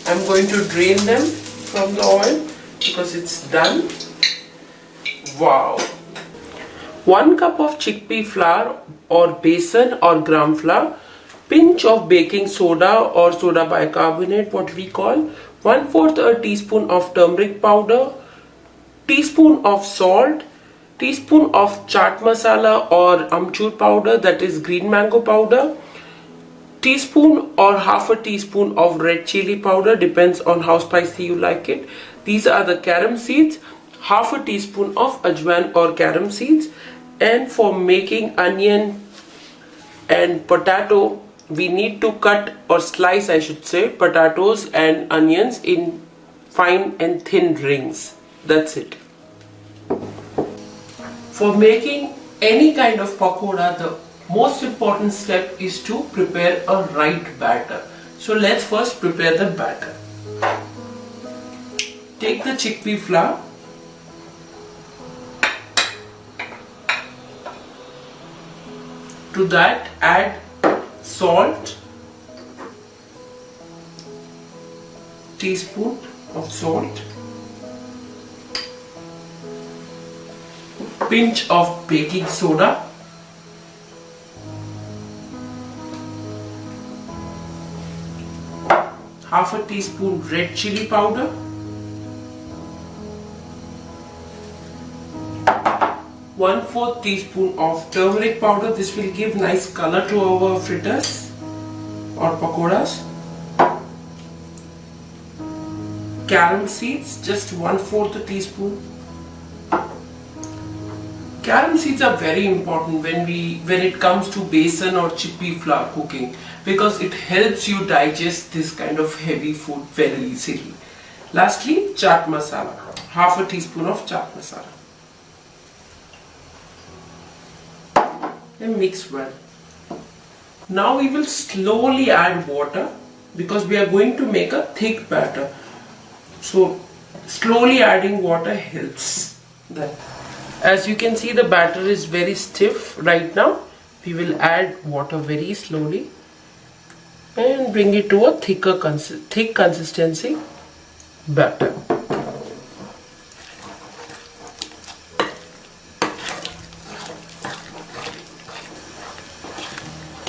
I'm going to drain them from the oil because it's done. Wow! 1 cup of chickpea flour or besan or gram flour, pinch of baking soda or soda bicarbonate, what we call, 1/4 a teaspoon of turmeric powder, teaspoon of salt, teaspoon of chaat masala or amchur powder, that is green mango powder, teaspoon or half a teaspoon of red chili powder, depends on how spicy you like it. These are the carom seeds, half a teaspoon of ajwain or carom seeds. And for making onion and potato, we need to cut or slice, I should say, potatoes and onions in fine and thin rings. That's it. For making any kind of pakora, the most important step is to prepare a right batter. So let's first prepare the batter. Take the chickpea flour, to that add salt, teaspoon of salt, pinch of baking soda, half a teaspoon red chili powder, 1/4 teaspoon of turmeric powder. This will give nice color to our fritters or pakoras. Carom seeds, just 1/4 a teaspoon. Carom seeds are very important when it comes to besan or chickpea flour cooking, because it helps you digest this kind of heavy food very easily. Lastly, chaat masala, half a teaspoon of chaat masala. And mix well. Now we will slowly add water because we are going to make a thick batter. So slowly adding water helps. Then, as you can see, the batter is very stiff right now. We will add water very slowly and bring it to a thick consistency batter.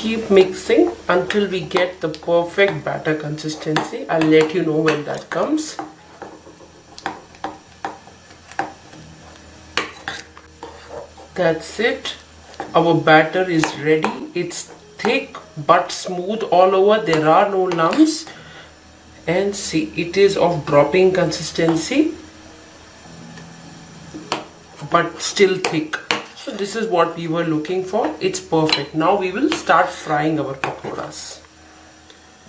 Keep mixing until we get the perfect batter consistency. I'll let you know when that comes. That's it. Our batter is ready. It's thick but smooth all over. There are no lumps. And see, it is of dropping consistency but still thick. So this is what we were looking for. It's perfect. Now we will start frying our pakoras.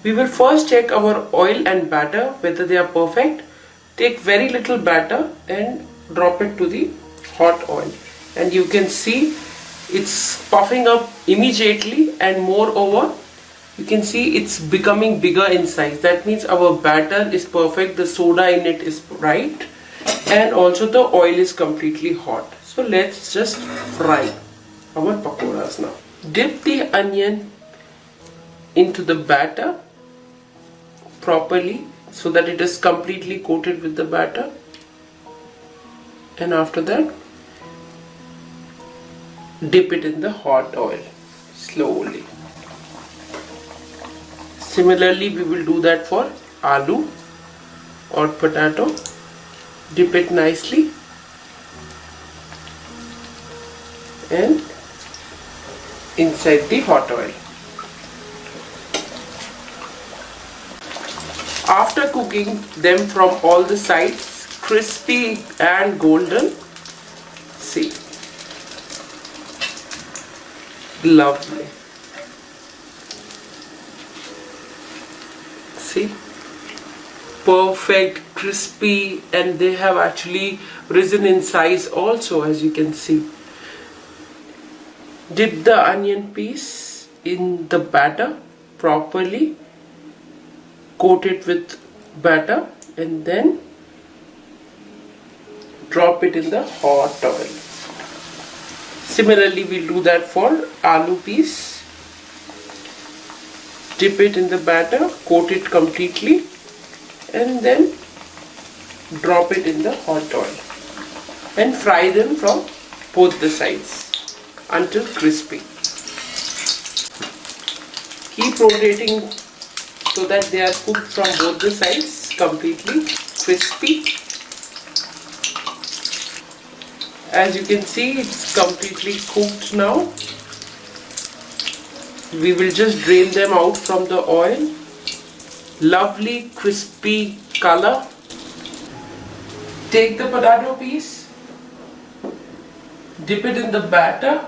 We will first check our oil and batter whether they are perfect. Take very little batter and drop it to the hot oil. And you can see it's puffing up immediately, and moreover you can see it's becoming bigger in size. That means our batter is perfect, the soda in it is right, and also the oil is completely hot. So let's just fry our pakoras now. Dip the onion into the batter properly so that it is completely coated with the batter, and after that dip it in the hot oil slowly. Similarly, we will do that for aloo or potato. Dip it nicely and inside the hot oil. After cooking them from all the sides, crispy and golden, see, lovely. See, perfect, crispy, and they have actually risen in size also, as you can see. Dip the onion piece in the batter properly, coat it with batter, and then drop it in the hot oil. Similarly, we'll do that for aloo piece. Dip it in the batter, coat it completely, and then drop it in the hot oil and fry them from both the sides until crispy. Keep rotating so that they are cooked from both the sides completely crispy. As you can see, it's completely cooked now. We will just drain them out from the oil. Lovely crispy color. Take the potato piece, dip it in the batter,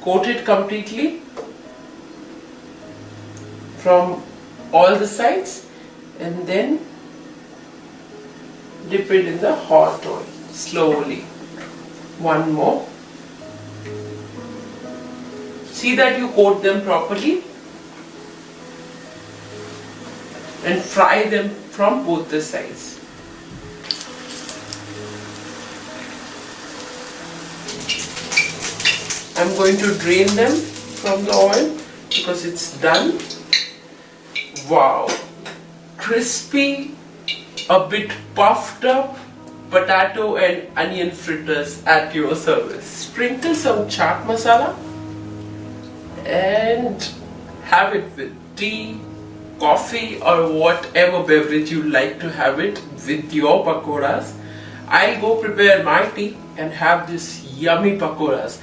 coat it completely from all the sides, and then dip it in the hot oil slowly. One more. See that you coat them properly and fry them from both the sides. I'm going to drain them from the oil because it's done. Wow, crispy, a bit puffed up potato and onion fritters at your service. Sprinkle some chaat masala and have it with tea, coffee or whatever beverage you like to have it with your pakoras. I'll go prepare my tea and have this yummy pakoras.